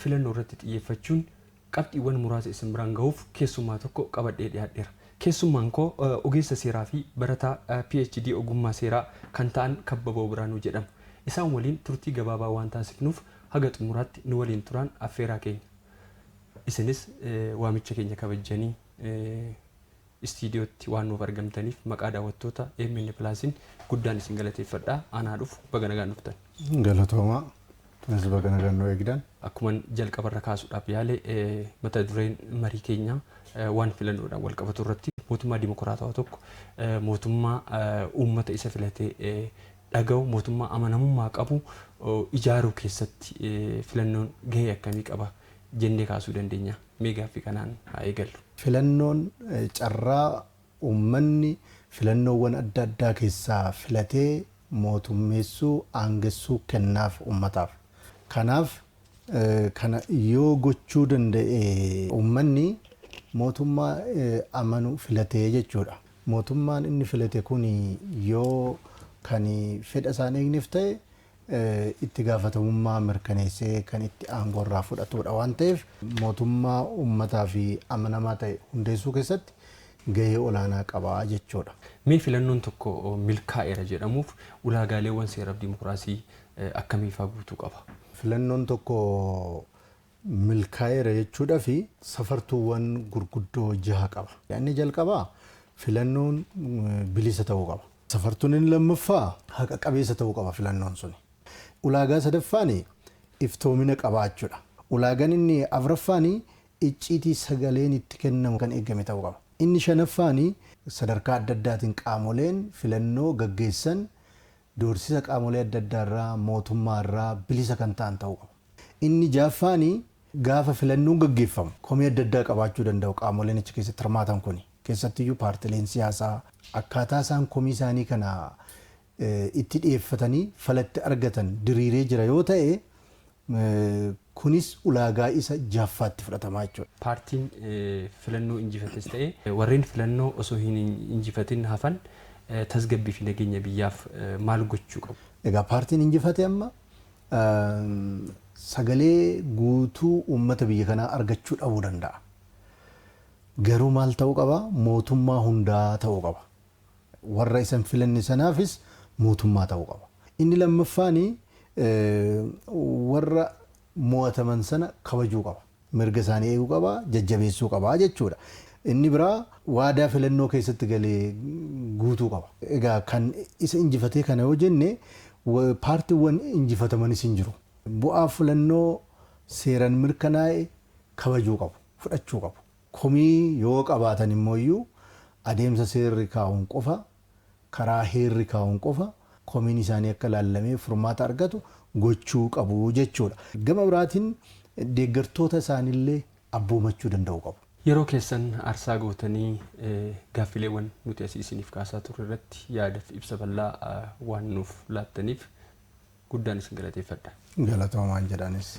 filannoo irratti xiyyeeffachuun qabxiiwwan muraasa isin biraan gahuuf keessummaa tokko qabadhee dhiyaadheera. Keessummaan koo ogeessa seeraa fi barataa PhD ogummaa seeraa kan ta'an Kabbaboo Biraanuu jedhamu. Isaan waliin turtii gabaabaa waan taasifnuuf haga xumuraatti nu waliin turan affeeraa keenya. Isinis waamicha keenya kabajanii istiidiyootti waan nuuf argamtaniif maqaa daawwattoota EMN Plaasin guddaan isin galateeffadha. Anaa dhufu baga nagaan dhuftan. Galatooma. Tunis baga nagaan nu eegdan. Akkuma jalqabarra kaasuudhaaf yaale mata dureen marii keenya waan filannoodhaan wal qabatu irratti mootummaa dimokiraatawaa tokko mootummaa uummata isa filatee dhaga'u mootummaa amanamummaa qabu ijaaruu keessatti filannoon gahee akkamii qaba jennee kaasuu dandeenya. Mee gaaffii kanaan haa eegallu. Filannoon carraa uummanni filannoowwan adda addaa keessaa filatee mootummeessuu aangessuu kennaaf uummataaf. Kanaaf kana yoo gochuu danda'e uummanni mootummaa amanu filatee jechuudha. Mootummaan inni filate kun yoo kan fedha isaan eegneef ta'e itti gaafatamummaa mirkaneessee kan itti aangoo irraa fudhatudha waan ta'eef mootummaa uummataa fi amanamaa ta'e hundeessuu keessatti gahee olaanaa qaba jechuudha. Mee filannoon tokko milkaa'eera jedhamuuf ulaagaaleewwan seeraaf dimokiraasii akkamii fa'aa guutuu qaba? Filannoon tokko milkaa'eera jechuudha fi safartuuwwan gurguddoo 6 qaba. Inni jalqabaa filannoon bilisa ta'uu qaba. Safartuun inni lammaffaa haqa qabeessa ta'uu qaba filannoon suni. Ulaagaa sadaffaan iftoomina qabaachuudha. Ulaagaan inni afuraffaan icciitii sagaleen itti kennamu kan eegame ta'uu qaba. Inni shanaffaan sadarkaa adda addaatiin qaamoleen filannoo gaggeessan doorsisa qaamolee adda addaarraa mootummaarraa bilisa kan ta'an ta'uu qaba. Inni jaaffaan gaafa filannoon gaggeeffamu komii adda addaa qabaachuu danda'u qaamoleen achi keessatti hirmaatan kuni. Keessattiyyuu paartileen siyaasaa akkaataa isaan komii isaanii kana itti dhiyeeffatanii falatti argatan diriiree jira yoo ta'e kunis ulaagaa isa jaffaatti fudhatamaa jechuudha. Paartiin filannoo injifates ta'e warreen filannoo osoo hin injifatin hafan tasgabbii fi nageenya biyyaaf maal gochuu qabu? Egaa paartiin injifate amma sagalee guutuu uummata biyya kanaa argachuu dhabuu danda'a. Garuu maal ta'uu qaba? Mootummaa hundaa ta'uu qaba. Warra isan filanne sanaafis mootummaa ta'uu qaba. Inni lammaffaan warra mo'ataman sana kabajuu qaba. Mirga isaanii eeguu qaba, jajjabeessuu qaba jechuudha. Inni biraa waadaa filannoo keessatti galee guutuu qaba. Egaa kan isa injifatee kana yoo jenne paartiiwwan injifatamanis hin jiru. Bu'aa filannoo seeraan mirkanaa'e kabajuu qabu, fudhachuu qabu. Komii yoo qabaatan immoo adeemsa seerri kaa'uun qofa karaa heerri kaa'uun qofa komiin isaanii akka laallamee furmaata argatu gochuu qabu jechuudha. Gama biraatiin deeggartoota isaaniillee abboomachuu danda'u qabu. Yeroo keessan aarsaa gootanii gaaffileewwan nuti asii isiniif kaasaa turre irratti yaadaaf ibsa bal'aa waan nuuf laattaniif guddaan isin galateeffadha. Galatoomaan jedhanis.